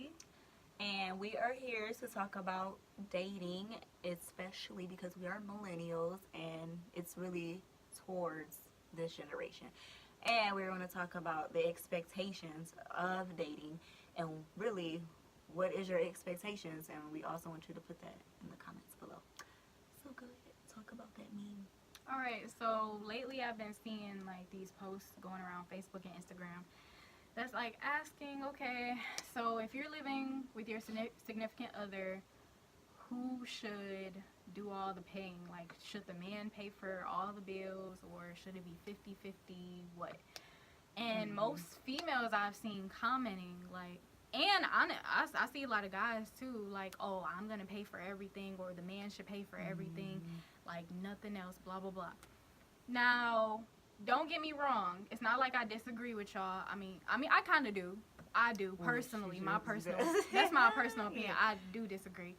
Ashley, and we are here to talk about dating, especially because we are millennials and it's really towards this generation. And we're going to talk about the expectations of dating and really what is your expectations, and we also want you to put that in the comments below. So go ahead, talk about that meme. All right, so lately I've been seeing like these posts going around Facebook and Instagram that's like asking, okay, so if you're living with your significant other, who should do all the paying? Like, should the man pay for all the bills or should it be 50-50? What? And most females I've seen commenting, like, and I see a lot of guys too, like, oh, I'm going to pay for everything, or the man should pay for everything, like nothing else, blah, blah, blah. Now, don't get me wrong. It's not like I disagree with y'all. I mean, I kind of do. I do, personally. That's my personal opinion. I do disagree.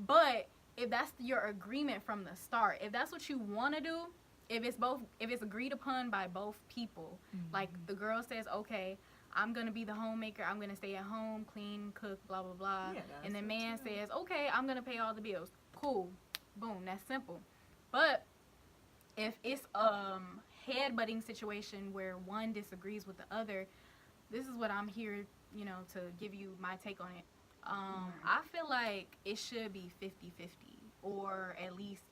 But if that's your agreement from the start, if that's what you want to do, if it's agreed upon by both people, like the girl says, okay, I'm going to be the homemaker, I'm going to stay at home, clean, cook, blah, blah, blah. Yeah, and the man says, okay, I'm going to pay all the bills. Cool. Boom. That's simple. But if it's a head-butting situation where one disagrees with the other, this is what I'm here, to give you my take on it. I feel like it should be 50-50 or at least,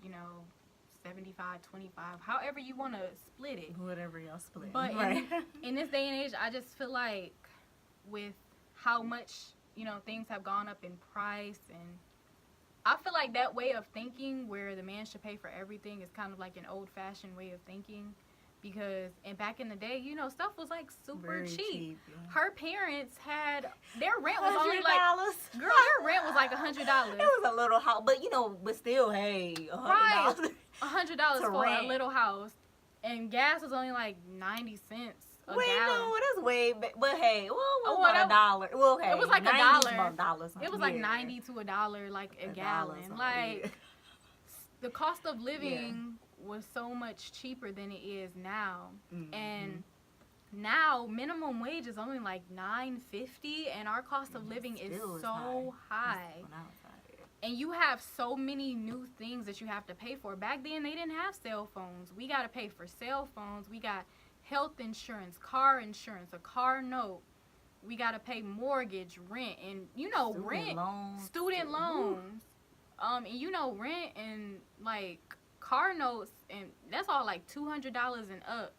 75-25, however you want to split it. Whatever y'all split. But in this day and age, I just feel like with how much, things have gone up in price, and I feel like that way of thinking where the man should pay for everything is kind of like an old-fashioned way of thinking. Because back in the day, stuff was like super Very cheap. Yeah. Her parents had their rent was only like $100. girl, their rent was like $100. It was a little house, but still, hey, $100. Right, $100 for rent. a little house, and gas was only like 90 cents a Wait, gallon. no, that's way. But hey, well, about a dollar. Well, hey, it was like $1. It was like 90 to $1, like a gallon. Like the cost of living was so much cheaper than it is now, and now minimum wage is only like $9.50, and our cost of living is so high. And you have so many new things that you have to pay for. Back then, they didn't have cell phones. We got to pay for cell phones. We got health insurance, a car note. We got to pay mortgage, rent, and student loans. And rent and like car notes, and that's all like $200 and up.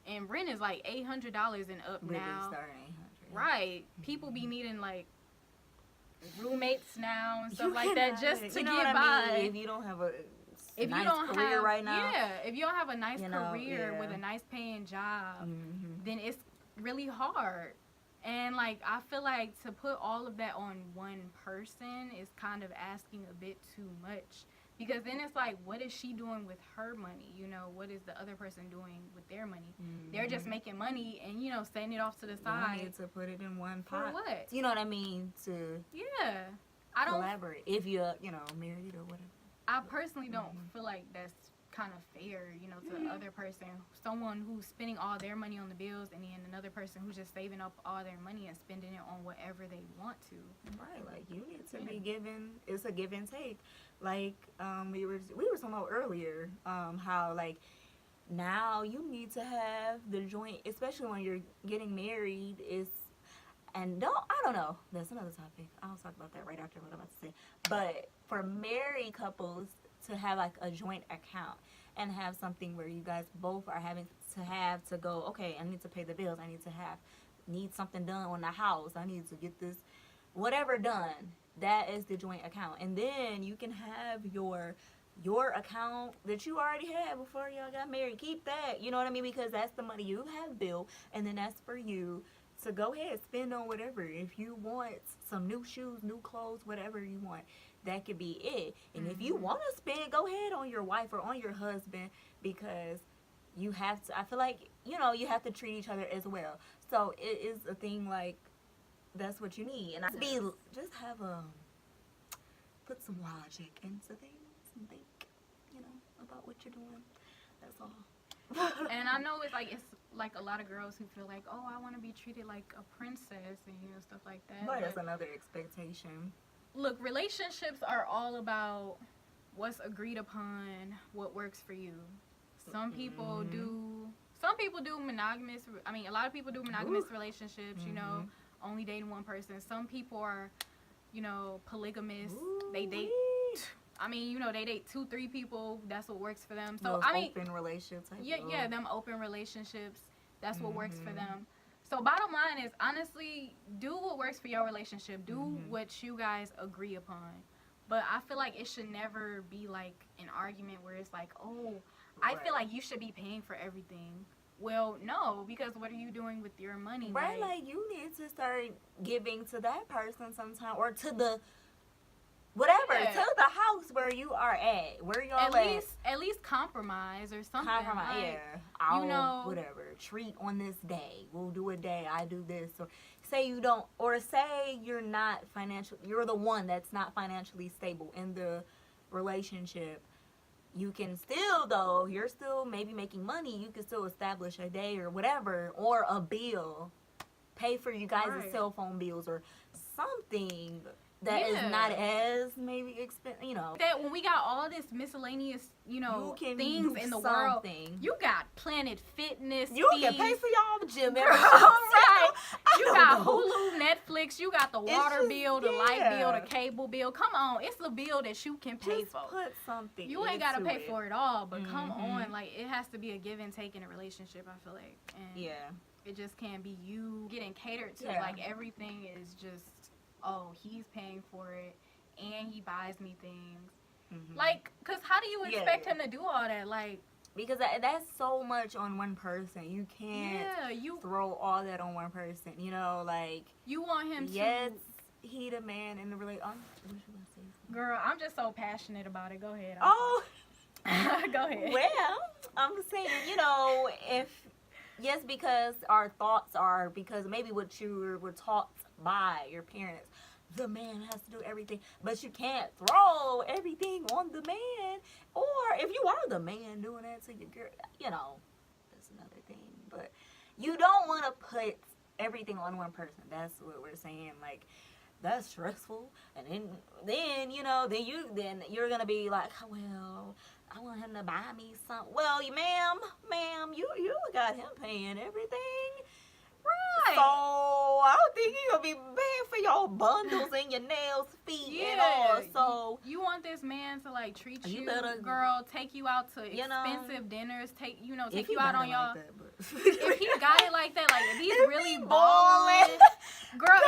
And rent is like $800 and up now. Right. People be needing like roommates now and stuff like that just to get by. If you don't have a nice career right now. Yeah, if you don't have a nice career with a nice paying job, then it's really hard. And like I feel like to put all of that on one person is kind of asking a bit too much. Because then it's like, what is she doing with her money? What is the other person doing with their money? They're just making money and, setting it off to the side. You need to put it in one pot. For what? You know what I mean? To I don't collaborate. If you're, married or whatever. I personally don't feel like that's kind of fair, to the other person. Someone who's spending all their money on the bills, and then another person who's just saving up all their money and spending it on whatever they want to. Right, like you need to be given. It's a give and take. Like we were talking about earlier, how like now you need to have the joint, especially when you're getting married. I don't know. That's another topic. I'll talk about that right after what I'm about to say. But for married couples to have like a joint account and have something where you guys both are having to go, okay, I need to pay the bills. I need something done on the house. I need to get this, whatever done. That is the joint account. And then you can have your account that you already had before y'all got married. Keep that. You know what I mean? Because that's the money you have built, and then that's for you. So go ahead, spend on whatever. If you want some new shoes, new clothes, whatever you want, that could be it. And if you want to spend, go ahead on your wife or on your husband, because you have to. I feel like, you have to treat each other as well. So it is a thing like that's what you need. And just have put some logic into things and think, about what you're doing. That's all. And I know it's like a lot of girls who feel like, oh, I want to be treated like a princess and stuff like that. But that's another expectation. Look, relationships are all about what's agreed upon, what works for you. Some people do monogamous. I mean, a lot of people do monogamous relationships. Only dating one person. Some people are, polygamous. They date. I mean, they date 2-3 people. That's what works for them. So those open relationships. Yeah, them open relationships. That's what works for them. So bottom line is, honestly, do what works for your relationship. Do what you guys agree upon. But I feel like it should never be like an argument where it's like, oh, I feel like you should be paying for everything. Well, no, because what are you doing with your money? Right, like you need to start giving to that person sometime, or to the whatever, to the house where you are at, where y'all at least compromise or something. Compromise, like, I'll whatever, treat on this day. We'll do a day. I do this, or say you don't, or say you're the one that's not financially stable in the relationship. You can still, though, you're still maybe making money, you can still establish a day or whatever, or a bill. Pay for you guys' cell phone bills or something that is not as maybe expensive, That when we got all this miscellaneous, things in the world, you got Planet Fitness. You can pay for y'all gym membership. Right. You got Hulu, Netflix, you got the water bill, the light bill, the cable bill. Come on, it's a bill that you can pay for. Put something. You ain't gotta pay for it all, but come on, like it has to be a give and take in a relationship, I feel like. And it just can't be you getting catered to. Like everything is just, oh, he's paying for it and he buys me things. Like, cause how do you expect him to do all that? Like, because that's so much on one person. You can't throw all that on one person. Like you want him to. Yes, he the man in the relationship. Girl, I'm just so passionate about it. Go ahead. Go ahead. Well, I'm saying, because our thoughts are, because maybe what you were taught by your parents, the man has to do everything, but you can't throw everything on the man. Or if you are the man doing that to your girl, that's another thing. But you don't want to put everything on one person. That's what we're saying. Like, that's stressful. And then you're gonna be like, well, I want him to buy me something. Well, ma'am, you got him paying everything. Right. So I don't think you're gonna be paying for your bundles and your nails, feet, and all. So you want this man to like treat you, girl, take you out to expensive dinners, take you out on y'all. If he got it like that, like if he's really balling, girl,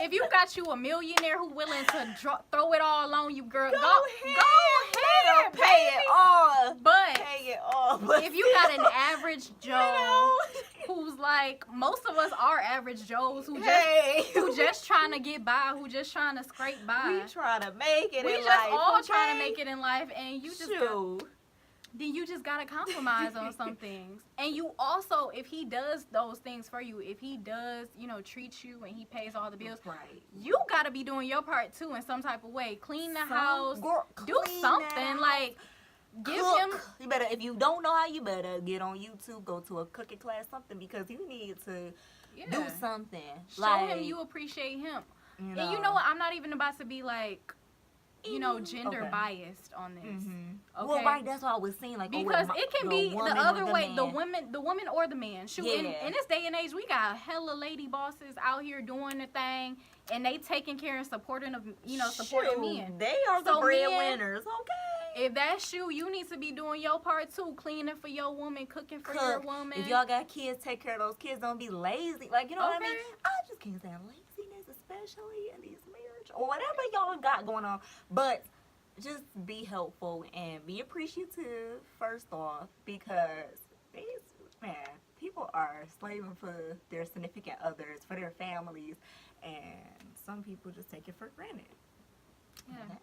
if you got you a millionaire who willing to throw it all on you, girl, go ahead, pay it all. But pay it all. If you got an average Joe who's like, most of us are average Joes who just trying to get by, who just trying to scrape by. We trying to make it in life. We just all trying to make it in life, and you just then you just gotta compromise on some things. And you also, if he does those things for you, if he does, treat you and he pays all the bills, you gotta be doing your part too in some type of way. Clean the house, do something like. Give him. You better, if you don't know how, you better get on YouTube, go to a cooking class, something, because you need to do something. Show him you appreciate him. And you know what? I'm not even about to be like, gender biased on this. Okay? Well, right, that's what I was saying. Like, because it can be the other way, the woman or the man. Shoot, in this day and age, we got hella lady bosses out here doing the thing, and they taking care and supporting of, supporting men. They are the breadwinners, okay? If that's you need to be doing your part too, cleaning for your woman, cooking for your woman. If y'all got kids, take care of those kids. Don't be lazy. Like, you know what I mean? I just can't stand laziness, especially in these marriage or whatever y'all got going on. But just be helpful and be appreciative first off, because people are slaving for their significant others, for their families, and some people just take it for granted. Yeah.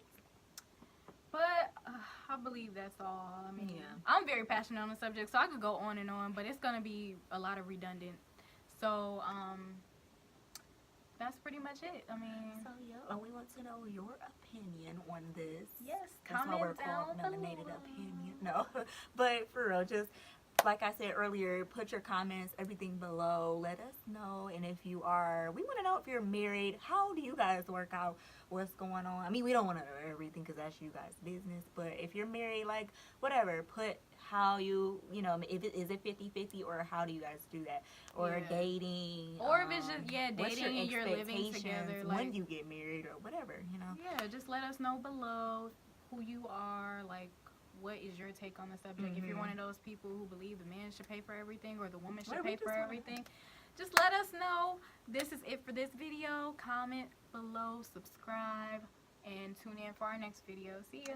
But I believe that's all. I mean, I'm very passionate on the subject, so I could go on and on, but it's going to be a lot of redundant. So, that's pretty much it. I mean... So, we want to know your opinion on this. Yes, that's comment why we're down called Melanated Opinion. No, but for real, just like I said earlier, put your comments, everything below. Let us know. And if you are, we want to know if you're married. How do you guys work out? What's going on? I mean, we don't want to know everything because that's you guys' business. But if you're married, like, whatever, put how you, if it is it 50-50 or how do you guys do that? Or Yeah. dating. Or if it's just, what's dating and you're living expectations together. when Like, you get married or whatever, yeah, just let us know below who you are, like, what is your take on the subject. If you're one of those people who believe the man should pay for everything or the woman should Well, we pay just for wanna- everything, just let us know. This is it for this video. Comment below, subscribe, and tune in for our next video. See ya.